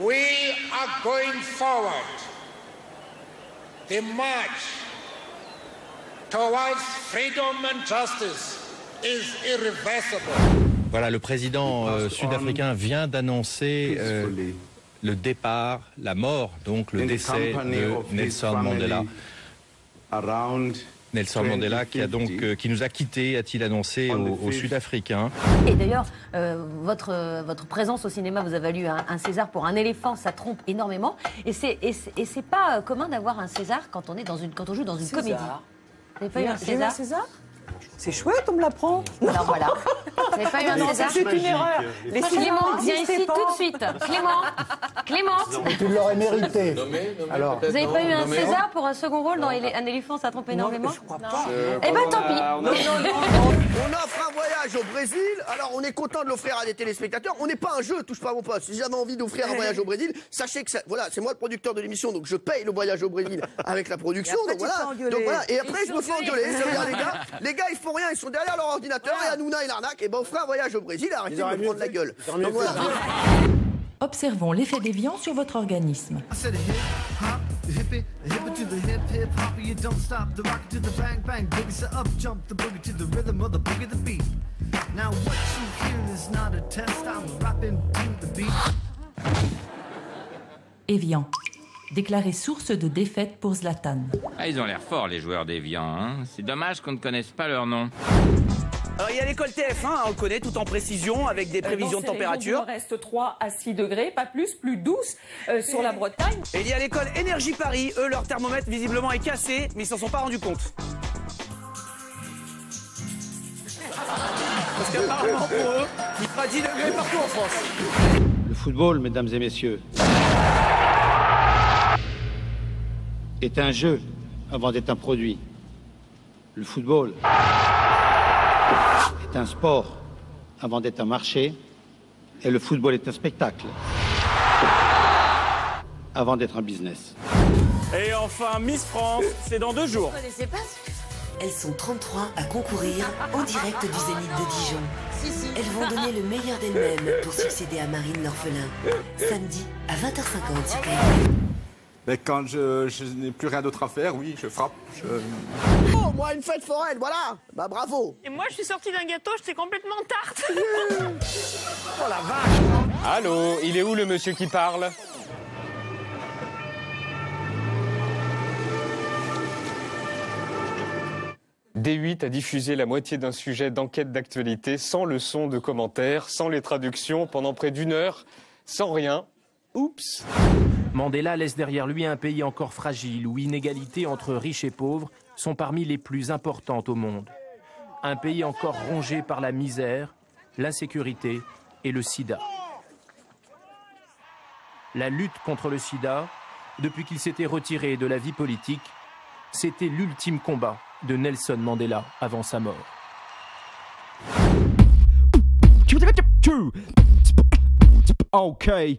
We are going forward. The march towards freedom and justice is irreversible. Voilà, le président sud-africain vient d'annoncer le départ, la mort, donc le décès de Nelson Mandela. Nelson Mandela qui nous a quittés, a-t-il annoncé aux Sud-Africains. Et d'ailleurs, votre présence au cinéma vous a valu un César pour Un éléphant, ça trompe énormément. Et c'est pas commun d'avoir un César quand on joue dans une comédie. Vous n'avez pas eu un César? C'est chouette, on me l'apprend. Alors voilà. Vous n'avez pas eu un César? C'est une erreur. Clément, viens ici tout de suite. Clément. Tu l'aurais mérité. Alors. Vous n'avez pas eu un César pour un second rôle dans Un éléphant, ça trompe énormément? Je crois pas. Eh ben tant pis. On offre un voyage au Brésil, alors on est content de l'offrir à des téléspectateurs. On n'est pas un jeu, touche pas à mon poste. Si j'avais envie d'offrir un voyage au Brésil, sachez que voilà, c'est moi le producteur de l'émission, donc je paye le voyage au Brésil avec la production. Et après, Donc voilà. Et après je me fais engueuler. Ça veut dire les gars ils font rien, ils sont derrière leur ordinateur et Hanouna et l'arnaque. Et ben on fera un voyage au Brésil, arrêtez de me prendre la gueule. Donc voilà. Observons l'effet d'Évian sur votre organisme. Évian, déclaré source de défaite pour Zlatan. Ah, ils ont l'air forts, les joueurs d'Évian. Hein. C'est dommage qu'on ne connaisse pas leur nom. Alors, il y a l'école TF1, on le connaît, tout en précision, avec des prévisions de température. Il reste 3 à 6 degrés, pas plus 12 sur la Bretagne. Et il y a l'école Énergie Paris, eux, leur thermomètre visiblement est cassé, mais ils s'en sont pas rendus compte. Parce qu'apparemment pour eux, il fera 10 degrés partout en France. Le football, mesdames et messieurs, est un jeu avant d'être un produit. Le football est un sport avant d'être un marché, et le football est un spectacle avant d'être un business. Et enfin, Miss France, c'est dans 2 jours. Vous connaissez pas? Elles sont 33 à concourir en direct du Zénith de Dijon. Elles vont donner le meilleur d'elles-mêmes pour succéder à Marine l'orphelin. Samedi à 20h50 sur TF1. Mais quand je n'ai plus rien d'autre à faire, oui, je frappe. Oh, moi une fête foraine, voilà. Bah bravo. Et moi, je suis sortie d'un gâteau, j'étais complètement tarte. Oh la vache. Allô, il est où le monsieur qui parle? D8 a diffusé la moitié d'un sujet d'enquête d'actualité sans le son de commentaires, sans les traductions, pendant près d'1 heure, sans rien. Oups! Mandela laisse derrière lui un pays encore fragile où inégalités entre riches et pauvres sont parmi les plus importantes au monde. Un pays encore rongé par la misère, l'insécurité et le sida. La lutte contre le sida, depuis qu'il s'était retiré de la vie politique, c'était l'ultime combat de Nelson Mandela avant sa mort. Okay.